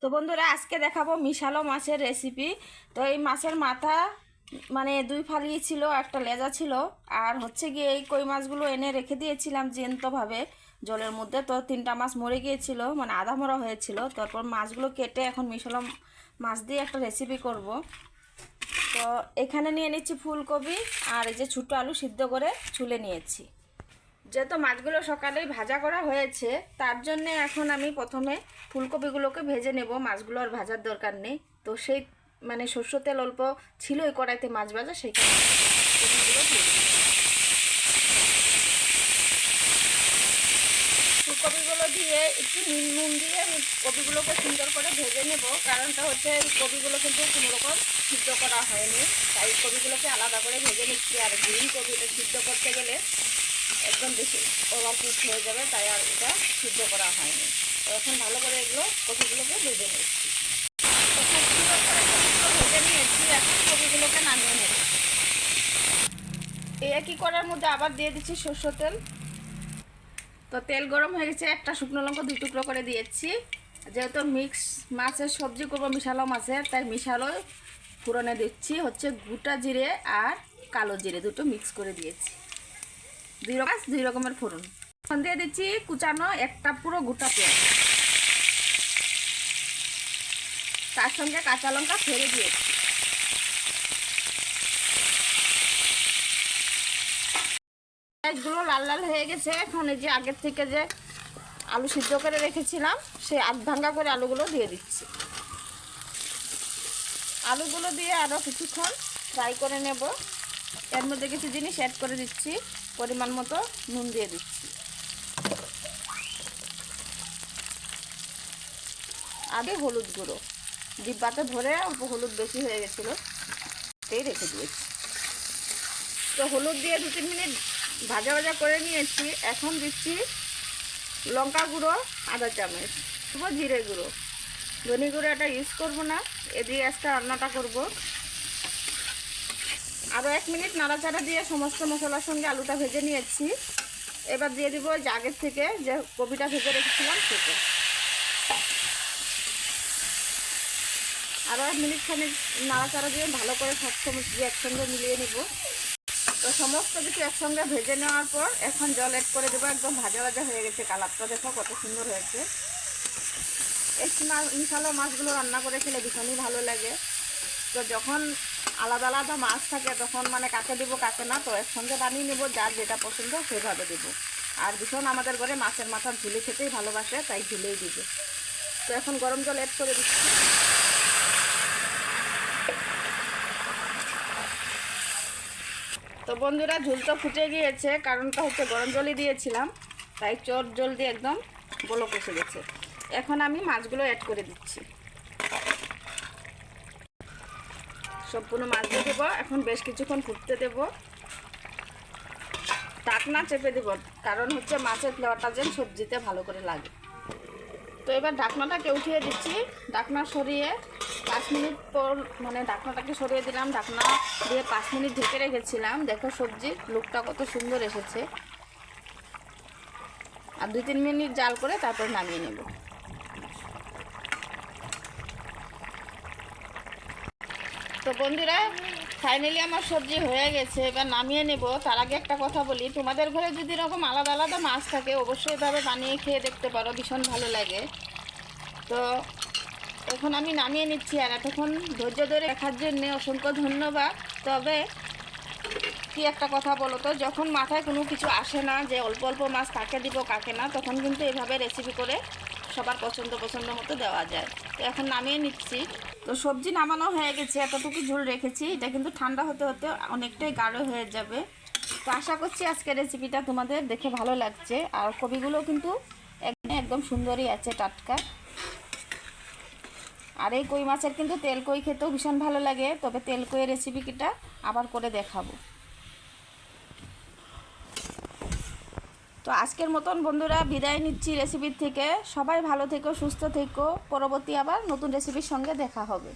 তো বন্ধুরা আজকে দেখাবো মিশালো মাছের রেসিপি। তো এই মাছের মাথা মানে দুই ফালি ছিল, একটা লেজা ছিল। আর হচ্ছে গিয়ে এই কই মাছগুলো এনে রেখে দিয়েছিলাম জ্যান্তভাবে জলের মধ্যে। তো 3টা মাছ মরে গিয়েছিল, মানে আধা মরা হয়েছিল। তারপর মাছগুলো কেটে এখন মিশালো মাছ দিয়ে একটা রেসিপি করব। তো এখানে নিয়ে নিচ্ছি ফুলকপি আর এই যে ছোটো আলু সিদ্ধ করে ছুলে নিয়েছি। যেহেতু মাছগুলো সকালেই ভাজা করা হয়েছে, তার জন্য এখন আমি প্রথমে ফুলকপিগুলোকে ভেজে নেব। মাছগুলো আর ভাজার দরকার নেই। তো সেই মানে সরষের তেল অল্প ছিল ওই কড়াইতে মাছ ভাজা, সেইখানে কপিগুলো দিয়ে ফুলকপিগুলো দিয়ে একটু নুন দিয়ে আমি কপিগুলোকে সুন্দর করে ভেজে নেব। কারণটা হচ্ছে কপিগুলো কিন্তু কোনোরকম সিদ্ধ করা হয়নি, তাই কপিগুলোকে আলাদা করে ভেজে নিচ্ছি। আর গ্রিন কপিটা সিদ্ধ করতে গেলে একদম বেশি ওভার কুক হয়ে যাবে, তাই আর এটা সিদ্ধ করা হয়নি। তো এখন ভালো করে এগুলো কপিগুলোকে ভেজে নিচ্ছি। এখন সুন্দর করে কপিগুলো ভেজে নিয়েছি, এখন কপিগুলোকে নামিয়ে নেব। এই একই করার মধ্যে আবার দিয়ে দিচ্ছি সরষের তেল। তো তেল গরম হয়ে গেছে, একটা শুকনো লঙ্কা 2 টুকরো করে দিয়েছি। যেহেতু মিক্স মাছের সবজি করবো মিশালো মাছের, তাই মিশালো ফোড়নে দিচ্ছি হচ্ছে গোটা জিরে আর কালো জিরে দুটো মিক্স করে দিয়েছি। দুই রকমের ফোড়ন। এখন দিয়ে দিচ্ছি কুচানো একটা পুরো গোটা পেঁয়াজ, তার সঙ্গে কাঁচা লঙ্কা ফেলে দিয়েছি। পেঁয়াজগুলো লাল লাল হয়ে গেছে। এখন এই যে আগের থেকে যে আলু সিদ্ধ করে রেখেছিলাম সেই আধ ভাঙ্গা করে আলুগুলো দিয়ে দিচ্ছি। আলুগুলো দিয়ে আরও কিছুক্ষণ ফ্রাই করে নেব। এর মধ্যে কিছু জিনিস অ্যাড করে দিচ্ছি। পরিমাণ মতো নুন দিয়ে দিচ্ছি, আগে হলুদ গুঁড়ো ডিব্বাতে ভরে অল্প হলুদ বেশি হয়ে গেছিলো, সেই রেখে দিয়েছি। তো হলুদ দিয়ে 2-3 মিনিট ভাজা ভাজা করে নিয়েছি। এখন দিচ্ছি লঙ্কা গুঁড়ো আধা চামচ, জিরে গুঁড়ো, ধনে গুঁড়ো এটা ইউজ করবো না, এ দিয়ে আজকে রান্নাটা করব। আরও 1 মিনিট নাড়াচাড়া দিয়ে সমস্ত মশলার সঙ্গে আলুটা ভেজে নিয়েছি। এবার দিয়ে দিব যে আগের থেকে যে কপিটা ভেজে রেখেছিলাম সেটা। আরও 1 মিনিট খানিক নাড়াচাড়া দিয়ে ভালো করে সব সমস্ত একসঙ্গে মিলিয়ে নিব। তো সমস্ত কিছু একসঙ্গে ভেজে নেওয়ার পর এখন জল অ্যাড করে দেবো। একদম ভাজা ভাজা হয়ে গেছে, কালারটা দেখো কত সুন্দর হয়েছে। এই মিশালো মাছগুলো রান্না করে খেলে ভীষণই ভালো লাগে। তো যখন আলাদা আলাদা মাছ থাকে তখন মানে কাকে দেবো কাকে না, তো একসঙ্গে বানিয়ে নেবো, যার যেটা পছন্দ সেভাবে দেবো। আর ভীষণ আমাদের ঘরে মাছের মাথা ঝুলে খেতেই ভালোবাসে, তাই ঝুলেই দিবে। তো এখন গরম জল অ্যাড করে দিচ্ছি। তো বন্ধুরা ঝোল তো ফুটে গিয়েছে, কারণটা হচ্ছে গরম জলই দিয়েছিলাম, তাই চট জল দিয়ে একদম বলক এসে গেছে। এখন আমি মাছগুলো অ্যাড করে দিচ্ছি। সম্পূর্ণ মাছ দিয়ে দেবো। এখন বেশ কিছুক্ষণ ফুটতে দেব, ঢাকনা চেপে দেব, কারণ হচ্ছে মাছের ফ্লেভারটা যেন সবজিতে ভালো করে লাগে। তো এবার ঢাকনাটাকে উঠিয়ে দিচ্ছি। ঢাকনা সরিয়ে 5 মিনিট পর মানে ঢাকনাটাকে সরিয়ে দিলাম। ঢাকনা দিয়ে 5 মিনিট ঢেকে রেখেছিলাম। দেখো সবজির লুকটা কত সুন্দর এসেছে। আর 2-3 মিনিট জাল করে তারপর নামিয়ে নেব। তো বন্ধুরা ফাইনালি আমার সবজি হয়ে গেছে, এবার নামিয়ে নেব। তার আগে একটা কথা বলি, তোমাদের ঘরে যদি এরকম আলাদা আলাদা মাছ থাকে অবশ্যই এভাবে বানিয়ে খেয়ে দেখতে পারো, ভীষণ ভালো লাগে। তো এখন আমি নামিয়ে নিচ্ছি। আর এতক্ষণ ধৈর্য ধরে দেখার জন্য অসংখ্য ধন্যবাদ। তবে কি একটা কথা বলো তো, যখন মাথায় কোনো কিছু আসে না যে অল্প অল্প মাছ কাকে দিব কাকে না, তখন কিন্তু এভাবে রেসিপি করে সবার পছন্দ মতো দেওয়া যায়। তো এখন নামিয়ে নিচ্ছি। তো সবজি নামানো হয়ে গেছে, এতটুকু ঝোল রেখেছি, এটা কিন্তু ঠান্ডা হতে হতে অনেকটাই গাঢ় হয়ে যাবে। তো আশা করছি আজকের রেসিপিটা তোমাদের দেখে ভালো লাগছে। আর কপিগুলো কিন্তু একদম সুন্দরই আছে, টাটকা। আর এই কই মাছের কিন্তু তেল কই খেতেও ভীষণ ভালো লাগে। তবে তেল কইয়ের রেসিপিটা আবার করে দেখাবো। তো আজকের মতন বন্ধুরা বিদায় নিচ্ছি রেসিপির থেকে। সবাই ভালো থেকো, সুস্থ থেকো। পরবর্তী আবার নতুন রেসিপির সঙ্গে দেখা হবে।